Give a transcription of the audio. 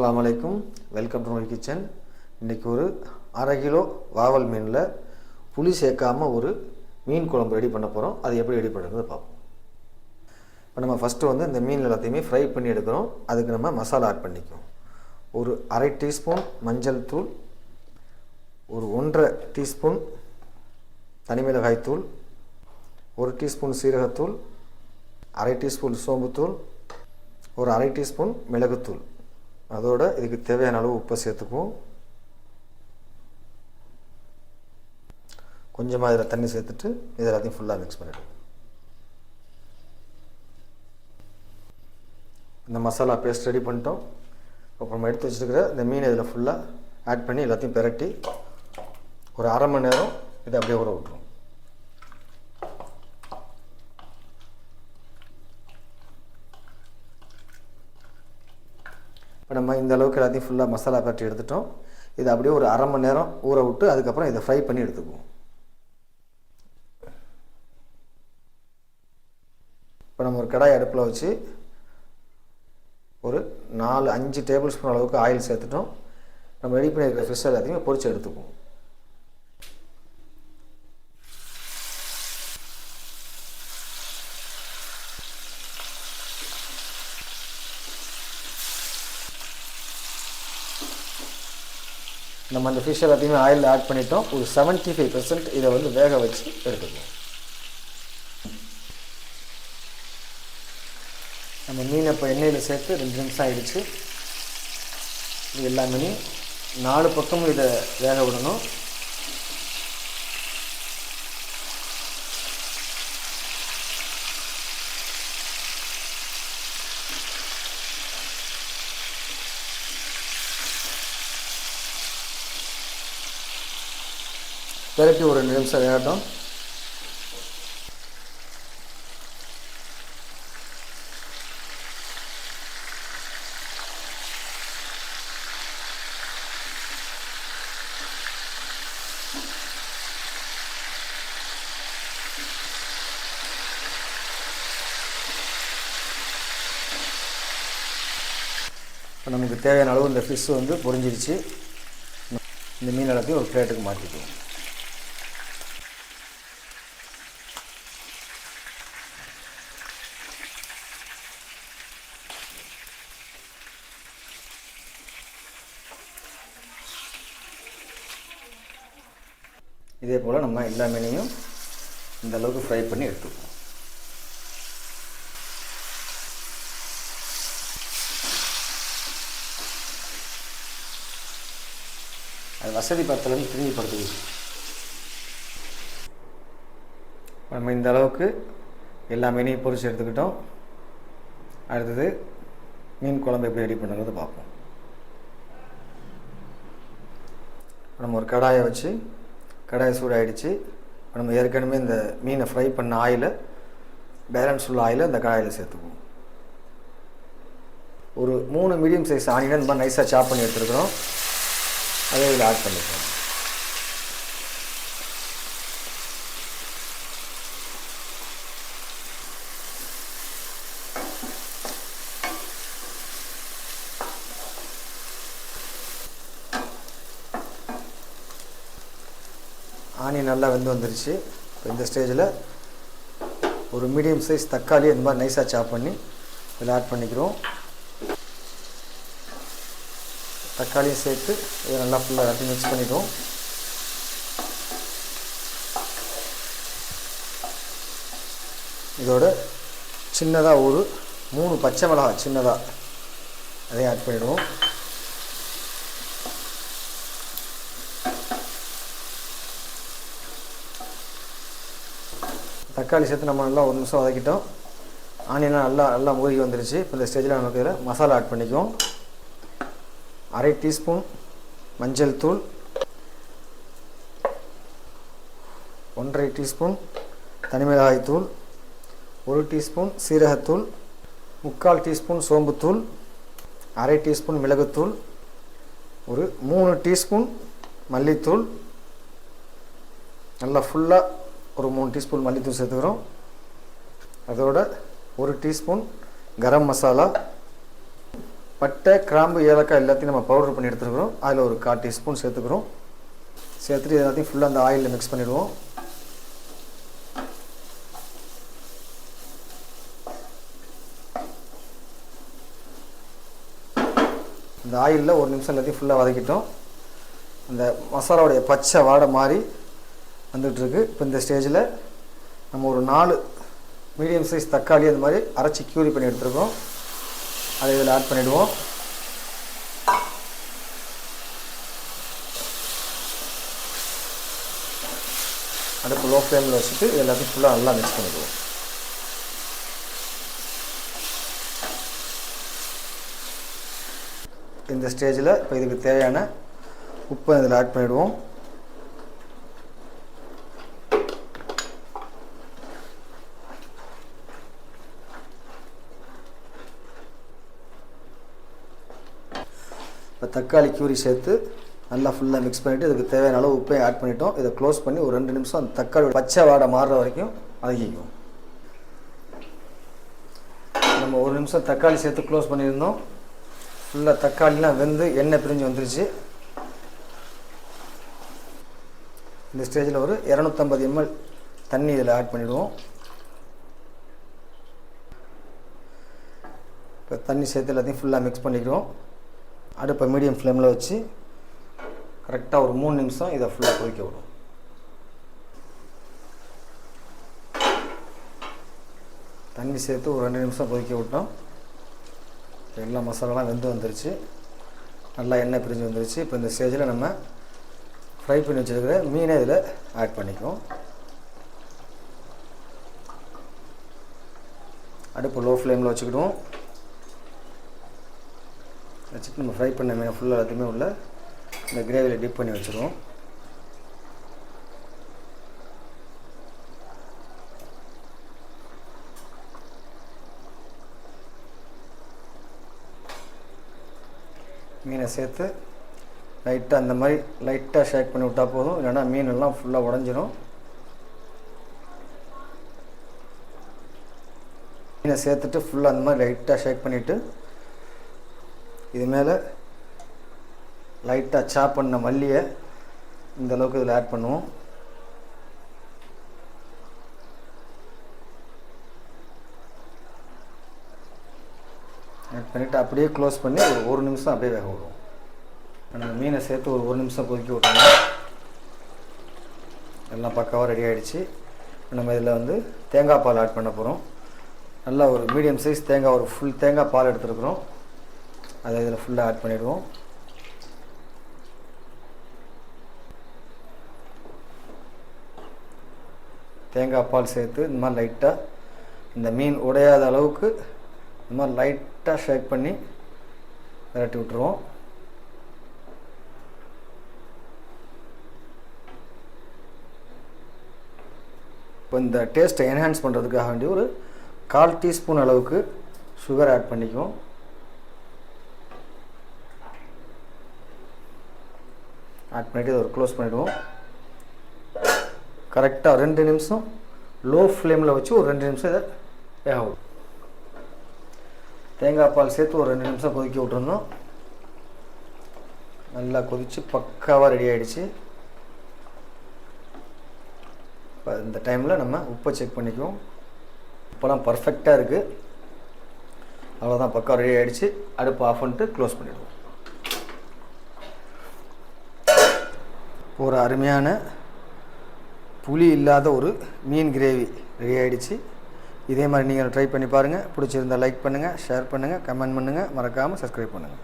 அஸ்ஸலாமு அலைக்கும். Welcome to my kitchen. இன்றைக்கி ஒரு 1/2 கிலோ வாவல் மீனில் புளி சேர்க்காமல் ஒரு மீன் குழம்பு ரெடி பண்ண போகிறோம். அது எப்படி ரெடி பண்ணுறது பார்ப்போம். இப்போ நம்ம ஃபஸ்ட்டு இந்த மீன் எல்லாத்தையுமே ஃப்ரை பண்ணி எடுக்கிறோம். அதுக்கு நம்ம மசாலா ஆட் பண்ணிக்குவோம். ஒரு 1/2 டீஸ்பூன் மஞ்சள் தூள், ஒரு 1/2 டீஸ்பூன் தனிமிளகாய் தூள், 1 டீஸ்பூன் சீரகத்தூள், 1/2 டீஸ்பூன் சோம்புத்தூள், ஒரு 1/2 டீஸ்பூன் மிளகுத்தூள். அதோட இதுக்கு தேவையான அளவு உப்பை சேர்த்துக்குவோம். கொஞ்சமாக இதில் தண்ணி சேர்த்துட்டு இது எல்லாத்தையும் ஃபுல்லாக மிக்ஸ் பண்ணிவிடுவோம். இந்த மசாலா பேஸ்ட் ரெடி பண்ணிட்டோம். அப்புறம் எடுத்து வச்சுருக்கிற இந்த மீனை இதில் ஃபுல்லாக ஆட் பண்ணி எல்லாத்தையும் பிரட்டி ஒரு 1/2 மணி நேரம் இதை அப்படியே ஊற விட்டுருவோம். இப்போ நம்ம இந்த அளவுக்கு எல்லாத்தையும் ஃபுல்லாக மசாலா பரட்டி எடுத்துட்டோம். இது அப்படியே ஒரு 1/2 மணி நேரம் ஊற விட்டு அதுக்கப்புறம் இதை ஃப்ரை பண்ணி எடுத்துக்குவோம். இப்போ நம்ம ஒரு கடாய் அடுப்பில் வச்சு ஒரு 4-5 டேபிள் ஸ்பூன் அளவுக்கு ஆயில் சேர்த்துட்டோம். நம்ம ரெடி பண்ணி இருக்கிற ஃபிஷ் எல்லாத்தையுமே பொரிச்சு எடுத்துக்குவோம். நம்ம அந்த ஃபிஷ் எல்லாத்தையுமே ஆயிலில் ஆட் பண்ணிட்டோம். ஒரு 75% இதை வேக வச்சு எடுத்துக்குவோம். நம்ம மீனை இப்போ எண்ணெயில் சேர்த்து 2 நிமிஷம் ஆகிடுச்சு. இது எல்லாமே 4 பக்கமும் இதை வேக விடணும். பிரட்டி ஒரு 2 நிமிஷம் வேகட்டும். இப்போ நமக்கு தேவையான அளவு இந்த ஃபிஷ் பொரிஞ்சிருச்சு. இந்த மீன் எல்லாத்தையும் ஒரு பிளேட்டுக்கு மாற்றிக்குவோம். இதே போல் நம்ம எல்லா மீனையும் இந்த அளவுக்கு ஃப்ரை பண்ணி எடுத்துக்குவோம். அது வசதி பத்தலன்னு திரும்பி படுத்துக்குது. நம்ம இந்த அளவுக்கு எல்லா மீனையும் பொரிச்சு எடுத்துக்கிட்டோம். அடுத்தது மீன் குழம்பு எப்படி ரெடி பண்ணுறது பார்ப்போம். நம்ம ஒரு கடாயை வச்சு கடாய் சூடாகிடுச்சு. நம்ம ஏற்கனவே இந்த மீனை ஃப்ரை பண்ண ஆயிலை பேலன்ஸ் உள்ள ஆயிலை இந்த கடாயில் சேர்த்துக்குவோம். ஒரு 3 மீடியம் சைஸ் ஆனியன் ரொம்ப நைஸாக சாப் பண்ணி எடுத்துருக்குறோம். அதை இதில் ஆட் பண்ணிக்குவோம். ஆனியன் நல்லா வந்துருச்சு. இப்போ இந்த ஸ்டேஜில் ஒரு மீடியம் சைஸ் தக்காளி இந்த மாதிரி நைஸாக சாப் பண்ணி இதில் ஆட் பண்ணிக்கிறோம். தக்காளியும் சேர்த்து இதை நல்லா ஃபுல்லாக எல்லாத்தையும் மிக்ஸ் பண்ணிடுவோம். இதோட சின்னதாக ஒரு 3 பச்சை மிளகாய் சின்னதாக அதையும் ஆட் பண்ணிவிடுவோம். தக்காளி சேர்த்து நம்ம நல்லா 1 நிமிஷம் வதக்கிட்டோம். ஆனியன்லாம் நல்லா மூழ்கி வந்துருச்சு. இப்போ இந்த ஸ்டேஜில் நமக்கு இதில் மசாலா ஆட் பண்ணிக்குவோம். 1/2 டீஸ்பூன் மஞ்சள் தூள், 1/2 டீஸ்பூன் தனிமிளகாய் தூள், 1 டீஸ்பூன் சீரகத்தூள், 3/4 டீஸ்பூன் சோம்புத்தூள், 1/2 டீஸ்பூன் மிளகுத்தூள், ஒரு 3 டீஸ்பூன் மல்லித்தூள், நல்லா ஃபுல்லாக ஒரு 3 டீஸ்பூன் மல்லித்தூள் சேர்த்துக்கிறோம். அதோட 1 டீஸ்பூன் கரம் மசாலா, பட்டை, கிராம்பு, ஏலக்காய் எல்லாத்தையும் நம்ம பவுடர் பண்ணி எடுத்துருக்குறோம். அதில் ஒரு 1/4 டீஸ்பூன் சேர்த்துக்கிறோம். சேர்த்துட்டு எல்லாத்தையும் ஃபுல்லாக அந்த ஆயிலில் மிக்ஸ் பண்ணிவிடுவோம். இந்த ஆயிலில் ஒரு நிமிஷம் எல்லாத்தையும் ஃபுல்லாக வதக்கிட்டோம். அந்த மசாலாவுடைய பச்சை வாடை மாறி வந்துகிட்ருக்கு. இப்போ இந்த ஸ்டேஜில் நம்ம ஒரு 4 மீடியம் சைஸ் தக்காளி அந்த மாதிரி அரைச்சி க்யூரி பண்ணி எடுத்துருக்கோம். அதை இதில் ஆட் பண்ணிவிடுவோம். அடுப்பு லோ ஃப்ளேமில் வச்சுட்டு எல்லாத்தையும் ஃபுல்லாக நல்லா மிக்ஸ் பண்ணிடுவோம். இந்த ஸ்டேஜில் இப்போ இதுக்கு தேவையான உப்பை இதில் ஆட் பண்ணிவிடுவோம். இப்போ தக்காளி க்யூரி சேர்த்து நல்லா ஃபுல்லாக மிக்ஸ் பண்ணிவிட்டு இதுக்கு தேவையான அளவு உப்பையும் ஆட் பண்ணிட்டோம். இதை க்ளோஸ் பண்ணி ஒரு 2 நிமிஷம் அந்த தக்காளி பச்சை வாடை மாறுற வரைக்கும் வதக்கிக்குவோம். நம்ம ஒரு நிமிஷம் தக்காளி சேர்த்து க்ளோஸ் பண்ணியிருந்தோம். ஃபுல்லாக தக்காளிலாம் வெந்து எண்ணெய் பிரிஞ்சு வந்துருச்சு. இந்த ஸ்டேஜில் ஒரு 250 ml தண்ணி இதில் ஆட் பண்ணிவிடுவோம். இப்போ தண்ணி சேர்த்து எல்லாத்தையும் ஃபுல்லாக மிக்ஸ் பண்ணிக்கிறோம். அடுப்பை மீடியம் ஃப்ளேமில் வச்சு கரெக்டாக ஒரு 3 நிமிஷம் இதை ஃபுல்லாக கொதிக்க விடும். தண்ணி சேர்த்து ஒரு 2 நிமிஷம் கொதிக்க விட்டோம். எல்லா மசாலாலாம் வெந்து வந்துருச்சு. நல்லா எண்ணெய் பிரிஞ்சு வந்துருச்சு. இப்போ இந்த ஸ்டேஜில் நம்ம ஃப்ரை பண்ணி வச்சுருக்கிற மீனை இதில் ஆட் பண்ணிக்குவோம். அடுப்பு லோ ஃப்ளேமில் வச்சுக்கிடுவோம். வச்சுட்டு நம்ம ஃப்ரை பண்ண மீனை ஃபுல்லாக எல்லாத்தையுமே உள்ள இந்த கிரேவியில் டிப் பண்ணி வச்சுருவோம். மீனை சேர்த்து லைட்டாக அந்த மாதிரி லைட்டாக ஷேக் பண்ணி விட்டால் போதும். இல்லைன்னா மீனெல்லாம் ஃபுல்லாக உடஞ்சிரும். மீனை சேர்த்துட்டு ஃபுல்லாக அந்த மாதிரி லைட்டாக ஷேக் பண்ணிவிட்டு இது மேலே லைட்டாக சாப் பண்ண மல்லியை இந்த அளவுக்கு இதில் ஆட் பண்ணுவோம். ஆட் பண்ணிவிட்டு அப்படியே க்ளோஸ் பண்ணி ஒரு நிமிஷம் அப்படியே வேக விடுவோம். நம்ம மீனை சேர்த்து ஒரு நிமிஷம் கொதிக்க விட்டோம்னா எல்லாம் பக்காவாக ரெடி ஆகிடுச்சு. நம்ம இதில் வந்து தேங்காய் பால் ஆட் பண்ண போகிறோம். நல்லா ஒரு மீடியம் சைஸ் தேங்காய், ஒரு ஃபுல் தேங்காய் பால் எடுத்துருக்குறோம். அதை இதில் ஃபுல்லாக ஆட் பண்ணிவிடுவோம். தேங்காய் பால் சேர்த்து இந்த மாதிரி லைட்டாக இந்த மீன் உடையாத அளவுக்கு இந்த மாதிரி லைட்டாக ஷேக் பண்ணி விரட்டி விட்டுருவோம். இப்போ இந்த டேஸ்ட்டை என்ஹான்ஸ் பண்ணுறதுக்காக வேண்டி ஒரு 1/4 டீஸ்பூன் அளவுக்கு சுகர் ஆட் பண்ணிக்குவோம். ஆட் பண்ணிவிட்டு இதை ஒரு க்ளோஸ் பண்ணிவிடுவோம். கரெக்டாக 2 நிமிஷம் லோ ஃப்ளேமில் வச்சு ஒரு 2 நிமிஷம் இதை வேக விடும். தேங்காய் பால் சேர்த்து ஒரு 2 நிமிஷம் கொதிக்க விட்டுருந்தோம். நல்லா கொதித்து பக்காவாக ரெடி ஆகிடுச்சு. இப்போ இந்த டைமில் நம்ம உப்பை செக் பண்ணிக்குவோம். உப்பெல்லாம் பர்ஃபெக்டாக இருக்குது. அவ்வளோதான், பக்கா ரெடி ஆகிடுச்சு. அடுப்பு ஆஃப் பண்ணிட்டு க்ளோஸ் பண்ணிவிடுவோம். ஒரு அருமையான புளி இல்லாத ஒரு மீன் கிரேவி ரெடி ஆகிடுச்சு. இதே மாதிரி நீங்கள் ட்ரை பண்ணி பாருங்கள். பிடிச்சிருந்தால் லைக் பண்ணுங்கள், ஷேர் பண்ணுங்கள், கமெண்ட் பண்ணுங்கள், மறக்காமல் சப்ஸ்கிரைப் பண்ணுங்கள்.